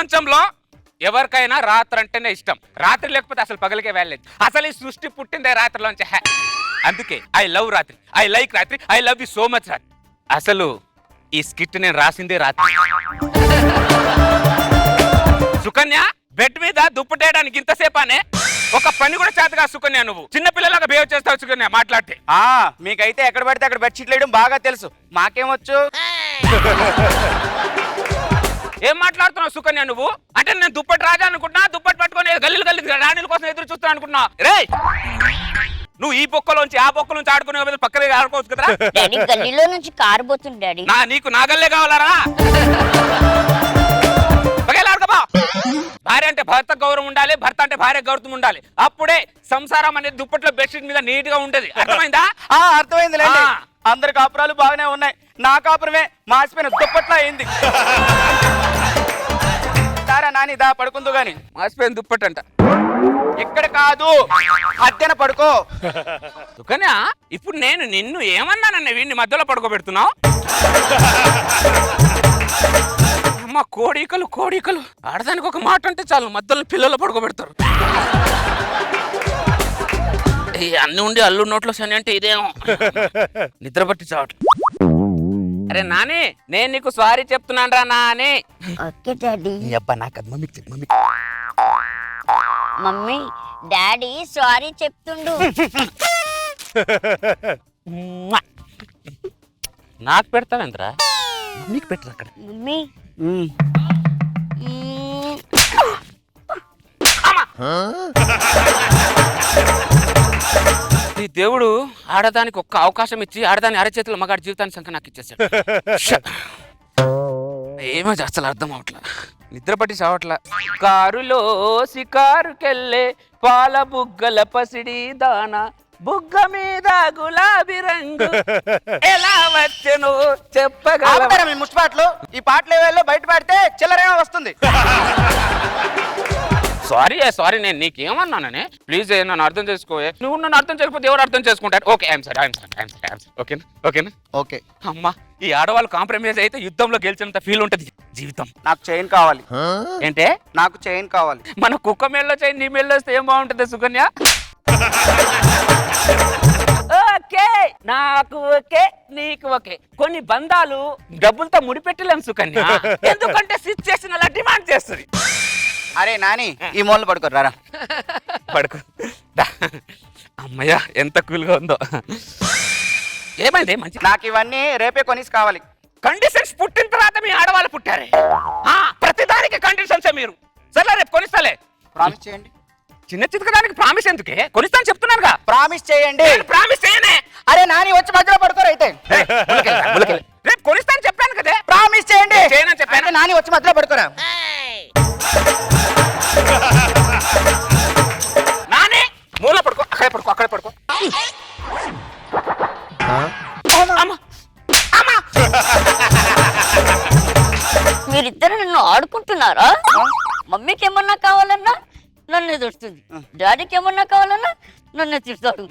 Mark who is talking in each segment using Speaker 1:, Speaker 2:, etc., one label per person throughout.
Speaker 1: ప్రపంచంలో ఎవరికైనా రాత్రి అంటేనే ఇష్టం. రాత్రి లేకపోతే అసలు పగలికే వెళ్ళలేదు. అసలు ఈ సృష్టి పుట్టిందే రాత్రిలోంచి. అందుకే ఐ లవ్ రాత్రి, ఐ లైక్ రాత్రి, I love you so much రాత్రి. అసలు ఈ స్కిట్ నేను రాసిందే రాత్రి. సుకన్య, బెడ్ మీద దుప్పటేయడానికి ఇంతసేపానే? ఒక పని కూడా చేతగా సుకన్య. నువ్వు చిన్నపిల్లలాగా బిహేవ్ చేస్తావు సుకన్య మాట్లాడితే.
Speaker 2: మీకైతే ఎక్కడ పడితే అక్కడ బెడ్షీట్లు వేయడం బాగా తెలుసు, మాకేమొచ్చు?
Speaker 1: ఏం మాట్లాడుతున్నావు సుకన్య నువ్వు? అంటే నేను దుప్పటి రాజా అనుకుంటున్నా, దుప్పటి పట్టుకొని గల్లీలు రాణిల కోసం ఎదురు చూస్తున్నా అనుకుంటున్నా? రే, నువ్వు ఈ బొక్కలోంచి ఆ బొక్కలోంచి ఆడుకునే పక్కనే ఆడుకోవచ్చు కదా.
Speaker 3: డాడీ గల్లీలో నుంచి కారు పోతుంది డాడీ.
Speaker 1: నీకు నా గల్లే కావాలరా? పగలాడుకోబా. భార్య అంటే భర్త గౌరవం ఉండాలి, భర్త అంటే భార్య గౌరవం ఉండాలి. అప్పుడే సంసారం అనేది దుప్పట్లో బెడ్షీట్ మీద నీట్ గా ఉంటది. అర్థమైందా?
Speaker 2: అర్థమైంది. అందరి కాపురాలు బాగానే ఉన్నాయి, నా కాపురమే మాసిపోయిన దుప్పట్లా అయింది. సారా నాని దా పడుకుందు గాని.
Speaker 1: మాసిపోయిన దుప్పటంట.
Speaker 2: ఎక్కడ కాదు, అద్దెన పడుకో.
Speaker 1: సుకన్య, ఇప్పుడు నేను నిన్ను ఏమన్నానన్న వీడిని మధ్యలో పడుకోబెడుతున్నావు? అమ్మ కోడికలు కోడికలు, ఆడదానికి ఒక మాట అంటే చాలు మధ్యలో పిల్లలు పడుకోబెడతారు. అన్ని ఉండి అల్లు నోట్లో శని అంటే ఇదేమో. నిద్ర పట్టి చావట్లేదు. అరే నాని, నేను నీకు సారీ చెప్తున్నాను రా నాని.
Speaker 3: Okay daddy.
Speaker 1: అబ్బా నాకు అది మమ్మీకి మమ్మీ.
Speaker 3: మమ్మీ, డాడీ సారీ చెప్తుండు.
Speaker 1: నాకు పెడతావేంద్రా? మమ్మీకి పెట్టరు అక్కడ.
Speaker 3: మమ్మీ
Speaker 1: ఈ దేవుడు ఆడదానికి ఒక్క అవకాశం ఇచ్చి ఆడదాని అరచేతుల మగాడి జీవితాన్ని సంఖ్య నాకు ఇచ్చేసాడు. ఏమో అసలు అర్థం అవట్లా, నిద్ర పట్టి చావట్లా. కారులో సికారుకెళ్ళే పాల బుగ్గల పసిడి దానా, బుగ్గ మీద గులాబీ రంగు ఎలా వచ్చెను చెప్పగలరా?
Speaker 2: మీ ముష్పాట్లు ఈ పాటలు ఏవేళ బయట పాడితే చిల్లరేమో వస్తుంది.
Speaker 1: సారీ నేను నీకేమన్నాననే? ప్లీజ్ నన్ను అర్థం చేసుకోవే. నువ్వు నన్ను అర్థం చేయకపోతే ఎవరు అర్థం చేసుకుంటారు? Okay, I'm sorry. ఓకేనా? ఓకేనా?
Speaker 2: ఓకే.
Speaker 1: అమ్మా, ఈ ఆడవాళ్ళు కాంప్రమైజ్ అయితే యుద్ధంలో గెలిచినంత ఫీల్ ఉంటది జీవితం.
Speaker 2: నాకు చైన్ కావాలి.
Speaker 1: ఏంటే?
Speaker 2: నాకు చైన్ కావాలి.
Speaker 1: మన కుక్క మెళ్ళలో చైన్ నీ మెళ్ళలో వస్తే ఏం బాగుంటుంది సుకన్య? ఓకే, నాకు ఓకే, నీకు ఓకే. కొన్ని బంధాలు డబ్బులతో ముడిపెట్టలేం సుకన్య, ఎందుకంటే సిచ్యుయేషన్ అలా డిమాండ్ చేస్తుంది.
Speaker 2: అరే నాని, ఈ మూలను పడుకోరారా.
Speaker 1: పడుకో. అమ్మయ్యా, ఎంత కూల్గా ఉందో. ఏమైంది? మంచి.
Speaker 2: నాకు ఇవన్నీ రేపే కొనిసి కావాలి.
Speaker 1: కండిషన్స్ పుట్టిన తర్వాత మీ ఆడవాళ్ళు పుట్టారే, ప్రతిదానికి కండిషన్సే మీరు. సరే రేపు కొనిస్తాలే.
Speaker 2: ప్రామిస్ చేయండి.
Speaker 1: చిన్న చితకడానికి ప్రామిస్ ఎందుకే? కొనిస్తాను చెప్తున్నానుగా.
Speaker 2: ప్రామిస్ చేయండి.
Speaker 1: ప్రామిస్ చేయనే.
Speaker 2: అరే నాని, వచ్చి మధ్యలో పడుకోరు అయితే.
Speaker 1: రేపు కొనిస్తాను చెప్పాను కదా.
Speaker 2: ప్రామిస్ చేయండి.
Speaker 1: చేయనని చెప్పాను.
Speaker 2: నాని వచ్చి మధ్యలో పడుకోరా.
Speaker 1: నాని మూల పడుకో, అక్కడే పడుకో, అక్కడే పడుకో.
Speaker 3: మీరిద్దరు నన్ను ఆడుకుంటున్నారా? మమ్మీకి ఏమన్నా కావాలన్నా నన్ను ఎదురుస్తుంది, డాడీకి ఏమన్నా కావాలన్నా నన్ను తిడతాడు.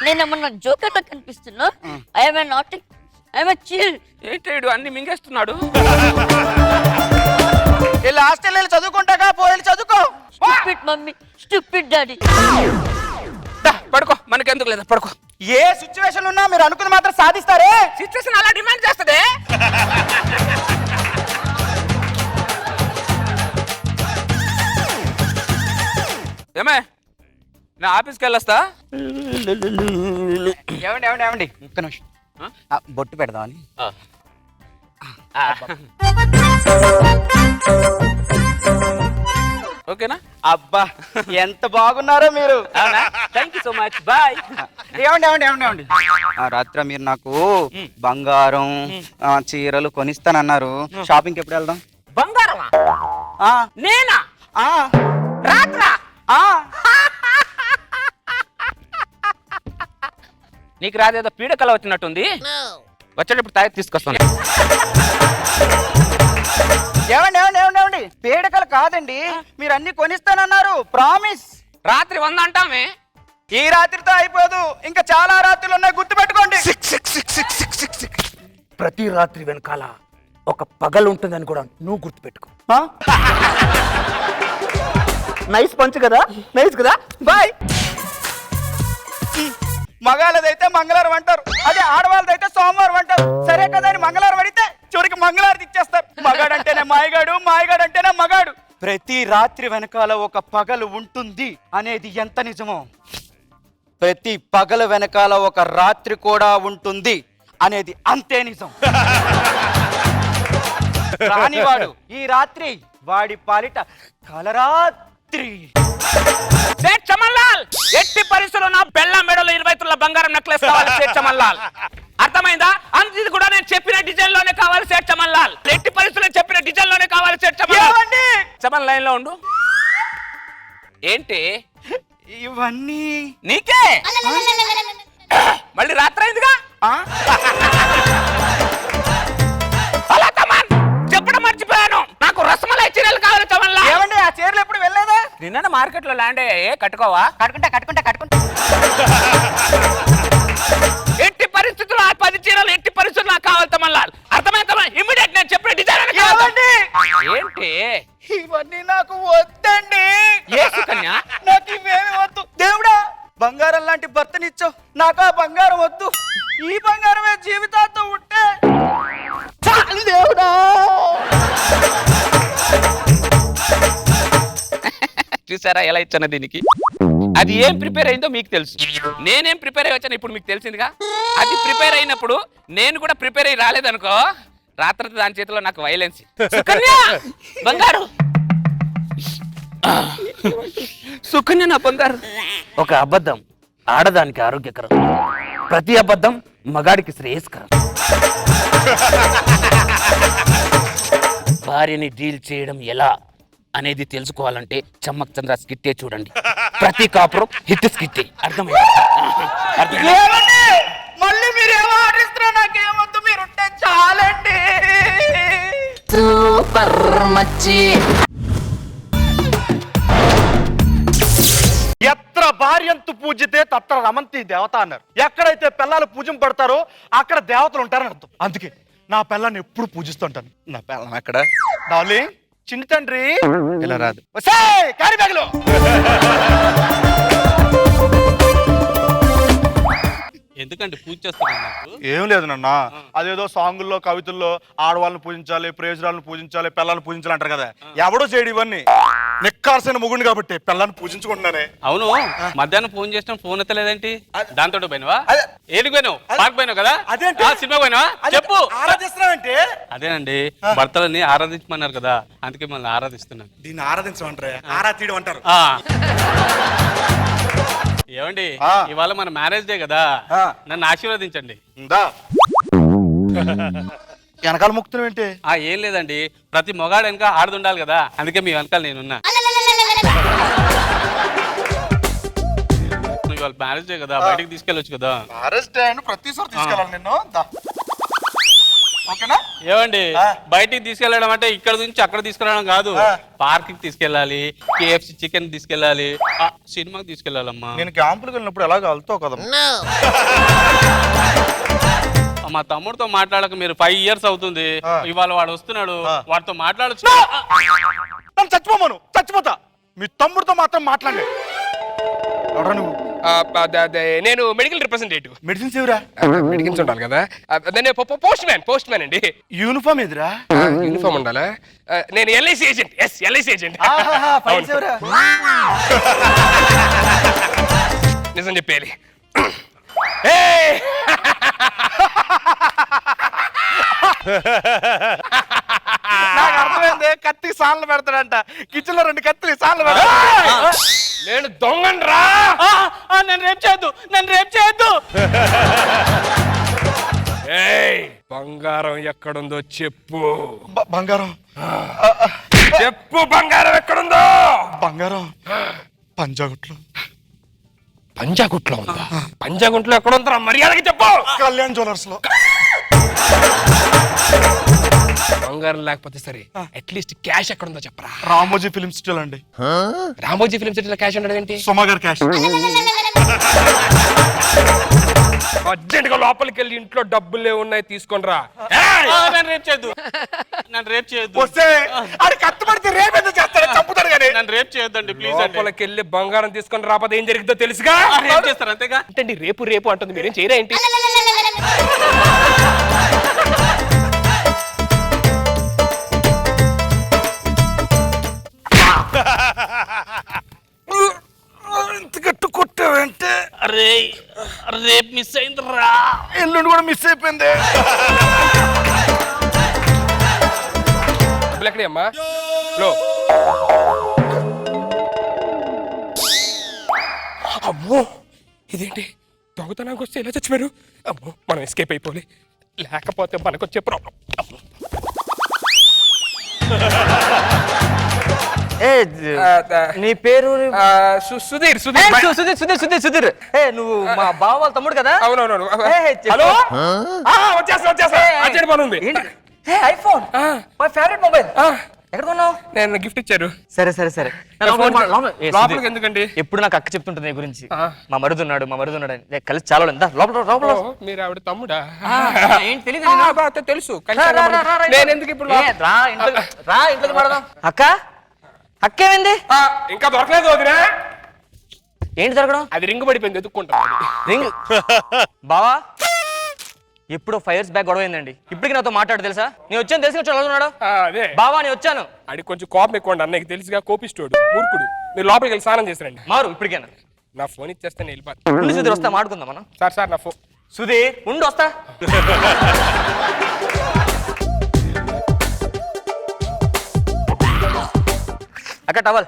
Speaker 3: నేనేమన్నా జోకర్లా కనిపిస్తున్నా? I'm a not, I'm a chill.
Speaker 1: ఏంటాడు అన్ని మింగేస్తున్నాడు?
Speaker 2: వీళ్ళు హాస్టల్ వెళ్ళి చదువుకుంటాగా, పోయి చదువుకో.
Speaker 3: Stupid mummy, stupid daddy.
Speaker 1: పడుకో, మనకెందుకు లేదా, పడుకో.
Speaker 2: ఏ సిచ్యువేషన్ ఉన్నా మీరు అనుకుని మాత్రం సాధిస్తారే.
Speaker 1: సిచ్యువేషన్ అలా డిమాండ్ చేస్తుంది. ఏమే, నా ఆఫీస్కి వెళ్ళొస్తా.
Speaker 2: ఏమండి ఒక్క నిమిషం, బొట్టు పెడదామని.
Speaker 1: ఓకేనా?
Speaker 2: అబ్బా ఎంత బాగున్నారో మీరు.
Speaker 1: Thank you so much, bye.
Speaker 2: ఏమండి రాత్రి మీరు నాకు బంగారం చీరలు కొనిస్తానన్నారు. షాపింగ్కి ఎప్పుడు వెళ్దాం?
Speaker 1: బంగారమా? నేనా? రాత్రా? నీకు రాదేదో పీడకల వచ్చినట్టుంది. వచ్చేటప్పుడు తాయి తీసుకొస్తాను.
Speaker 2: ఏమండి పీడకలు కాదండి, మీరు అన్ని కొనిస్తానన్నారు. ప్రామిస్.
Speaker 1: రాత్రి 100 అంటామే.
Speaker 2: ఈ రాత్రితో అయిపోదు, ఇంకా చాలా రాత్రులు ఉన్నాయి, గుర్తు పెట్టుకోండి.
Speaker 1: ప్రతి రాత్రి వెనకాల ఒక పగలు ఉంటుందని కూడా నువ్వు గుర్తుపెట్టుకో.
Speaker 2: నైస్ పంచ్ కదా, నైస్ కదా, బాయ్. మగాళ్ళదైతే మంగళవారం అంటారు, అదే ఆడవాళ్ళదైతే సోమవారం అంటారు. సరే కదా అని మంగళవారం అడిగితే చివరికి మంగళవారం ఇచ్చేస్తారు. మగాడంటేనే మాయగాడు, మాయగాడు అంటేనే మగాడు. ప్రతి రాత్రి వెనకాల ఒక పగలు ఉంటుంది అనేది ఎంత నిజమో, ప్రతి పగలు వెనకాల ఒక రాత్రి కూడా ఉంటుంది అనేది అంతే నిజం. రానివాడు ఈ రాత్రి వాడి పాలిట కలరాత్రి.
Speaker 1: సేట్ చమన్లాల్, ఎట్టి పరిస్థితుల్లో నా బెల్ల మెడలో 20 తులాల బంగారం నెక్లెస్ కావాలి సేట్ చమన్లాల్. అర్థమైందా? ఇది కూడా నేను చెప్పిన డిజైన్ లోనే కావాలి సేట్ చమన్లాల్. ఎట్టి పరిస్థితుల్లో చెప్పిన డిజైన్ లోనే కావాలి సేట్ చమన్లాల్. చమన్ లైన్ లో ఉండు. ఏంటి
Speaker 2: ఇవన్నీ
Speaker 1: నీకే? మళ్ళీ రాత్రి అయిందిగా. అలా చమన్, చెప్పడం మర్చిపోయాను. నాకు రసమలై చీరలు కావాలి చమన్లాల్.
Speaker 2: ఏమండి ఆ చీరలు ఎప్పుడు వెళ్ళలేదా?
Speaker 1: నిన్న మార్కెట్ లో ల్యాండ్ అయ్యాయి, కట్టుకోవా?
Speaker 2: కట్టుకుంటా.
Speaker 1: ఎట్టి పరిస్థితుల్లో ఆ 10 చీరలు ఎట్టి పరిస్థితుల్లో నాకు కావాలి తమన్లాల్. అర్థమైందా? ఇమ్మీడియట్ నేను చెప్పిన డిజైన్ ఏంటి?
Speaker 2: ఇవన్నీ నాకు వద్దండి.
Speaker 1: ఏ సుకన్య?
Speaker 2: నాకు ఇవేమి వద్దు. దేవుడా, బంగారం లాంటి భర్తనిచ్చావు, నాకు ఆ బంగారం వద్దు. ఈ బంగారమే జీవితాంతం ఉంటే చాలు దేవుడా.
Speaker 1: చూసారా ఎలా ఇచ్చాను దీనికి? అది ఏం ప్రిపేర్ అయిందో మీకు తెలుసు, నేనేం ప్రిపేర్ అయ్యి వచ్చాను ఇప్పుడు మీకు తెలిసిందిగా. అది ప్రిపేర్ అయినప్పుడు నేను కూడా ప్రిపేర్ అయ్యి రాలేదనుకో, రాత్రి దాని చేతిలో నాకు వైలెన్స్. సుకన్య బంగారు, సుకన్య నా బంగారు. ఒక అబద్ధం ఆడదానికి ఆరోగ్యకరం, ప్రతి అబద్ధం మగాడికి శ్రేయస్కరం. భార్యని డీల్ చేయడం ఎలా అనేది తెలుసుకోవాలంటే చమ్మక్ చంద్ర స్కిట్టే చూడండి. ప్రతి కాపురం హిట్ స్కిట్టే. అర్థమైంది?
Speaker 2: మళ్ళీ మీరేమో ఆడిస్తున్నా, నాకేమొద్దు, మీరుంటే చాలండి.
Speaker 3: సూపర్ మచ్చి.
Speaker 4: ఎత్ర భార్యంతు పూజితే తత్ర రమంతి దేవత అన్నారు. ఎక్కడైతే పిల్లలు పూజం పడతారో అక్కడ దేవతలు ఉంటారని అర్థం. అందుకే నా పిల్లని ఎప్పుడు పూజిస్తుంటాను. నా పిల్లం ఎక్కడ డార్లింగ్, చిన్ని తండ్రి ఇలా రాదు. క్యారీ బ్యాగ్లో
Speaker 5: ఎందుకంటే పూజ చేస్తున్నాను.
Speaker 4: ఏం లేదు నాన్న, అదేదో సాంగుల్లో కవితల్లో ఆడవాళ్ళని పూజించాలి, ప్రేజరాలను పూజించాలి, పిల్లల్ని పూజించాలి అంటారు కదా. ఎవడో చేయడు ఇవన్నీ. నిక్కార్సైన మొగుడిని కాబట్టి పిల్లల్ని పూజించుకుంటున్నానే.
Speaker 5: అవును, మధ్యాహ్నం ఫోన్ చేసిన ఫోన్ ఎత్తలేదేంటి? దాంతో పోయినవా? ఏడికి పోయినావు? పార్క్ పోయినావు కదా? సినిమా పోయినావా? చెప్పు.
Speaker 4: ఆరాధిస్తున్నావంటే
Speaker 5: అదేనండి, భర్తలని ఆరాధించమన్నారు కదా, అందుకే మళ్ళీ ఆరాధిస్తున్నాను.
Speaker 4: దీన్ని ఆరాధించమంటారా? ఆరా తీయడం అంటారు.
Speaker 5: ఏమండి, ఇవాళ మన మ్యారేజ్ డే కదా, నన్ను ఆశీర్వదించండి.
Speaker 4: వెనకాల ముక్తులు ఏంటి?
Speaker 5: ఏం లేదండి, ప్రతి మొగాడు వెనక ఆడది ఉండాలి కదా, అందుకే మీ వెనకాల నేనున్నా. ఇవాళ మ్యారేజ్ డే కదా, బయటకు తీసుకెళ్ళొచ్చు కదా.
Speaker 4: మ్యారేజ్ డే ప్రతిసారి తీసుకెళ్ళాలి నిన్ను. ఓకేనా?
Speaker 5: ఏమండి, బయటికి తీసుకెళ్ళడం అంటే ఇక్కడ నుంచి అక్కడ తీసుకెళ్ళడం కాదు, పార్క్ కి తీసుకెళ్ళాలి, KFC చికెన్ తీసుకెళ్ళాలి, సినిమాకి తీసుకెళ్ళాలమ్మా.
Speaker 4: నేను క్యాంపులకు వెళ్ళినప్పుడు ఎలాగ వెళ్తావు కదా.
Speaker 5: మా తమ్ముడితో మాట్లాడక మీరు 5 years అవుతుంది. ఇవాళ వాడు వస్తున్నాడు, వాడితో మాట్లాడచ్చు.
Speaker 4: చచ్చిపోమను, చచ్చిపోతా. మీ తమ్ముడితో మాత్రం మాట్లాడండి. నువ్వు
Speaker 6: నేను మెడికల్ రిప్రజెంటేటివ్.
Speaker 4: మెడిసిన్స్ ఎవరా?
Speaker 6: మెడికల్స్ ఉండాలి కదా. పోస్ట్ మ్యాన్ అండి.
Speaker 4: యూనిఫామ్ ఎదురా?
Speaker 6: యూనిఫామ్ ఉండాలా? నేను LIC ఏజెంట్. LIC agent. నిజం చెప్పేయాలి.
Speaker 4: నాకు అర్థమైంది, కత్తికి సాన్లు పెడతాడంట. కిచెన్ లో 2 కత్తులు సాన్లు పెడతాడు.
Speaker 6: నేను దొంగను రా.
Speaker 2: నన్ను రేప్ చేయొద్దు.
Speaker 6: బంగారం ఎక్కడుందో చెప్పు.
Speaker 4: బంగారం
Speaker 6: చెప్పు, బంగారం ఎక్కడుందో.
Speaker 4: బంగారం పంజాగుట్లో.
Speaker 6: పంజాగుట్లో ఉందా? పంజాగుట్లో ఎక్కడ ఉందా? మర్యాదకి చెప్పు.
Speaker 4: కళ్యాణ్ జ్యువెలర్స్ లో.
Speaker 6: బంగారం లేకపోతే సరే, అట్లీస్ట్ క్యాష్ ఎక్కడ ఉందో చెప్పరా.
Speaker 4: రామోజీ ఫిలిం సిటీలో అండి.
Speaker 6: రామోజీ ఫిలిం సిటీలో క్యాష్ ఉండడం ఏంటి?
Speaker 4: సుమా గారు క్యాష్.
Speaker 6: అర్జెంట్ గా లోపలికి వెళ్ళి ఇంట్లో డబ్బులే ఉన్నాయి తీసుకొని రా.
Speaker 5: నన్ను రేప్ చేయొద్దు, నన్ను రేప్ చేయొద్దు,
Speaker 4: వస్తే అది కత్తుపడితే రేపు చేస్తాడు, చంపుతాడు కానీ.
Speaker 5: నన్ను రేప్ చేయొద్దండి ప్లీజ్ అండి.
Speaker 6: లోపలికి వెళ్ళి బంగారం తీసుకొని రాకపోతే ఏం జరిగిందో తెలుసుగా.
Speaker 5: రేప్ చేస్తారు అంతేగా.
Speaker 6: అంటే రేపు రేపు అంటుంది, మీరేం చేయరా ఏంటి?
Speaker 4: గట్టు కొట్టావంటే
Speaker 5: అరే రేప్ మిస్ అయిందిరా.
Speaker 4: ఎల్లుండి కూడా మిస్ అయిపోయింది.
Speaker 6: డబ్బులు ఎక్కడే అమ్మా? లో అమ్మో, ఇదేంటి దొంగతనానికి వస్తే ఇలా చచ్చిపోయారు? అమ్మో, మనం ఎస్కేప్ అయిపోలే, లేకపోతే మనకు వచ్చే ప్రాబ్లం.
Speaker 2: నీ పేరు
Speaker 6: సుధీర్.
Speaker 2: సుధీర్ సుధీర్ సుధీర్ సుధీర్. నువ్వు మా బావ వాళ్ళ తమ్ముడు కదా?
Speaker 6: అవునవును.
Speaker 2: చెప్పు.
Speaker 6: హలో, వచ్చేస్తా. అర్జెంట్ పని ఉంది.
Speaker 2: IPhone my favourite mobile. ఎక్కడ కొన్నావు?
Speaker 6: నేను గిఫ్ట్ ఇచ్చారు.
Speaker 2: సరే సరే సరే.
Speaker 6: లోపలికి ఎందుకండి?
Speaker 2: ఎప్పుడు నాకు అక్క చెప్తుంటుంది నీ గురించి. మా మరుదున్నాడు అని కలిసి చాలా లోపల లోపల.
Speaker 6: మీరు ఆవిడ తమ్ముడా?
Speaker 2: ఏంటి తెలియదు.
Speaker 6: తెలుసు. నేను ఎందుకు ఇప్పుడు
Speaker 2: ఇంట్లోకి పడదాం. అక్క అక్క ఏమైంది?
Speaker 6: ఇంకా దొరకలేదు వదినా.
Speaker 2: ఏంటి దొరకడం?
Speaker 6: అది రింగ్ పడిపోయింది, ఎదుక్కుంటా.
Speaker 2: రింగ్ బావా ఎప్పుడు 5 years బ్యాక్ గొడవ అయిందండి. ఇప్పటికి నాతో మాట్లాడు తెలుసా? నేను వచ్చాను తెలిసి చదువుతున్నాడు.
Speaker 6: అదే
Speaker 2: బావా నేను వచ్చాను.
Speaker 6: అడిగి కొంచెం కోపం ఎక్కువ అన్నయ్యకి తెలుసుగా, కోపిస్తోడు, మూర్ఖుడు. మీరు లోపలికి వెళ్ళి స్నానం చేశారండి.
Speaker 2: మారు ఇప్పటికేనా?
Speaker 6: నా ఫోన్ ఇచ్చేస్తే నేను వెళ్ళిపోతాను.
Speaker 2: ఉండి సుధీర్ వస్తా మాట్లాడుకుందాం మనం.
Speaker 6: సార్ నా ఫోన్.
Speaker 2: సుధీర్ ఉండి వస్తా. అక్క టవల్.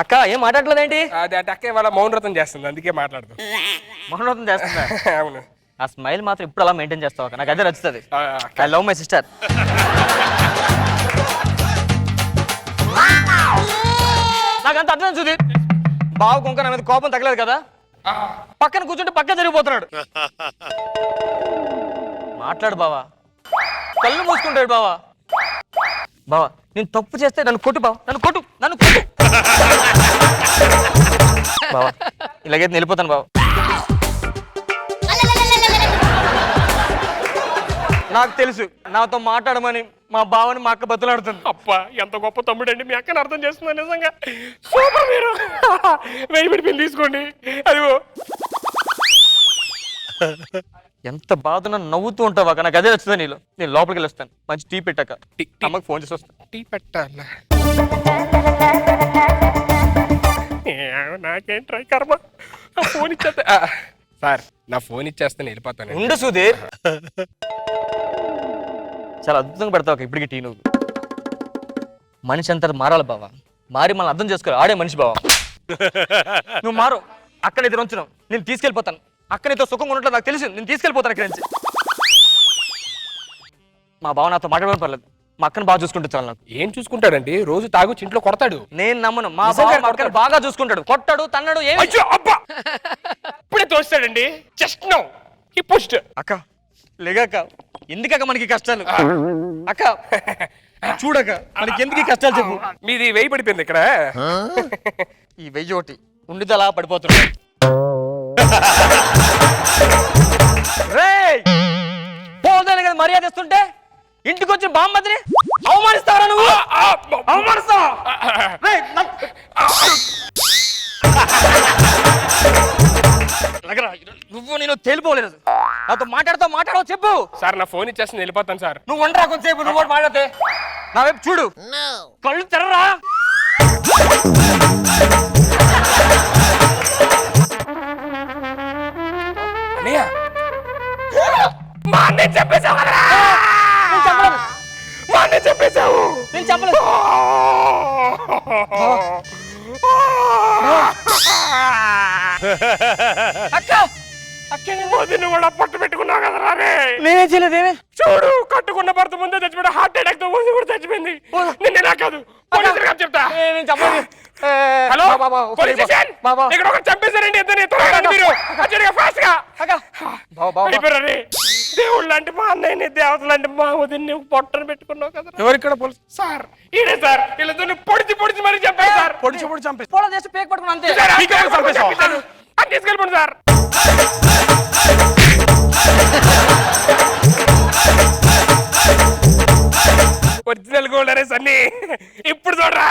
Speaker 2: అక్క ఏం మాట్లాడలేదేంటి?
Speaker 6: అది అక్కే వాళ్ళ మౌనవ్రతం చేస్తుంది, అందుకే మాట్లాడదు.
Speaker 2: మౌనవ్రతం చేస్తుందా?
Speaker 6: అవును.
Speaker 2: ఆ స్మైల్ మాత్రం ఇప్పుడు అలా మెయింటైన్ చేస్తావు అక్క, నాకు అదే నచ్చుతుంది. I love my sister. నాకంత అర్థం సుధీర్. బావ కొంక నా మీద కోపం తగలేదు కదా, పక్కన కూర్చుంటే పక్కన జరిగిపోతున్నాడు. మాట్లాడు బావా, కళ్ళు మూసుకుంటాడు బావా. బావా నేను తప్పు చేస్తే నన్ను కొట్టు బావా, నన్ను కొట్టు. బావా ఇలాగైతే వెళ్ళిపోతాను బావా. నాకు తెలుసు నాతో మాట్లాడమని మా బావని మా అక్క బతులాడుతుంది.
Speaker 6: అప్ప ఎంత గొప్ప తమ్ముడండి, మీ అక్కని అర్థం చేస్తున్నా నిజంగా. సూపర్ మీరు. వెయ్యి తీసుకోండి. అదిగో
Speaker 2: ఎంత బాధ నన్ను నవ్వుతూ ఉంటావా, నాకు అదే వచ్చిందా నీలో. నేను లోపలికి వెళ్ళొస్తాను, మంచి టీ పెట్టాక అమ్మకి ఫోన్ చేసి వస్తాను.
Speaker 6: టీ పెట్టాలా? నాకేం ట్రై కర్మ. ఫోన్ ఇచ్చేస్తా సార్, నా ఫోన్ ఇచ్చేస్తాను వెళ్ళిపోతాను.
Speaker 2: ఉండు సుధీర్, చాలా అద్భుతంగా పెడతావు ఇప్పటికి టీ. నువ్వు మనిషి అంతా మారాలి బావా, మారి మనం అర్థం చేసుకోవాలి. ఆడే మనిషి బావా, నువ్వు మారు. అక్కడ ఇద్దరు ఉంచున్నావు, నేను తీసుకెళ్ళిపోతాను. అక్కడితో సుఖంగా ఉన్నట్లు నాకు తెలుసు, నేను తీసుకెళ్ళిపోతాను ఇక్కడి నుంచి. మా బావ నాతో మాట్లాడడం పర్లేదు, మా అక్కను బాగా చూసుకుంటే చాలు. నాకు
Speaker 6: ఏం చూసుకుంటాడండి, రోజు తాగు ఇంట్లో కొడతాడు.
Speaker 2: నేను నమ్మను. మా బావ మా అక్కను బాగా చూసుకుంటాడు, కొట్టాడు తన్నాడు.
Speaker 6: ఇప్పుడే తోస్తాడండి. Just now he pushed.
Speaker 2: అక్క లేగాక, ఎందుకక్క మనకి కష్టాలు? అక్క చూడక మనకి ఎందుకు కష్టాలు చెప్పు.
Speaker 6: మీది వెయ్యి పడిపోయింది ఇక్కడ.
Speaker 2: ఈ 1000 ఒకటి ఉండితే అలా పడిపోతున్నాడు. పోదాలి కదా మర్యాద ఇస్తుంటే, ఇంటికి వచ్చి బామ్మద్రి అవమానిస్తావరా నువ్వు? అవమానిస్తావా? నువ్వు నేను తేలిపోలేదు. నాతో మాట్లాడతావు చెప్పు.
Speaker 6: సార్ నా ఫోన్ ఇచ్చేస్తుంది వెళ్ళిపోతాను సార్.
Speaker 2: నువ్వు వంటరా కొంచెంసేపు, నువ్వు కూడా మాట్లాడితే. నా వైపు చూడు, కళ్ళు తెర్రరా.
Speaker 6: మా అన్నయ్య చెప్పేశావు కదరా. మా అన్నయ్య చెప్పేశావు.
Speaker 2: నేను చెప్పలేదు. అక్క
Speaker 6: వదిన కూడా పట్టు పెట్టుకున్నావు కదరా రే.
Speaker 2: నేనే చేయలేదేమే.
Speaker 6: చూడు, కట్టుకున్న భర్త ముందే చచ్చిపోయాడు. హార్ట్ అటాక్ తో వదిన కూడా చచ్చిపోయింది. నిన్నే కాదు, పోలీసులకు చెప్తా.
Speaker 2: నేను చెప్పలేదు.
Speaker 6: హలో పోలీస్ స్టేషన్, ఇక్కడ ఒకరు చంపేశారండి. ఇద్దరిని త్వరగా మీరు అర్జెంట్గా ఫాస్ట్ గా. అయిపోయారు రే. దేవుడు లాంటి మా అన్నయ్యని, దేవత లాంటి మా వదిన్ని పొట్టను పెట్టుకున్నావు కదా. ఎవరు ఇక్కడ పోలీసు సార్? ఈడే సార్. వీళ్ళతో పొడిచి మరి చంపారు సార్.
Speaker 4: పొడిచి చంపేసి
Speaker 2: పొలం చేసి పేక పట్టుకుని అంతే.
Speaker 6: అన్ని తీసుకెళ్ళిపోండి సార్. ఒరిజినల్ గోల్డ్ అరే సన్నీ ఇప్పుడు చూడరా.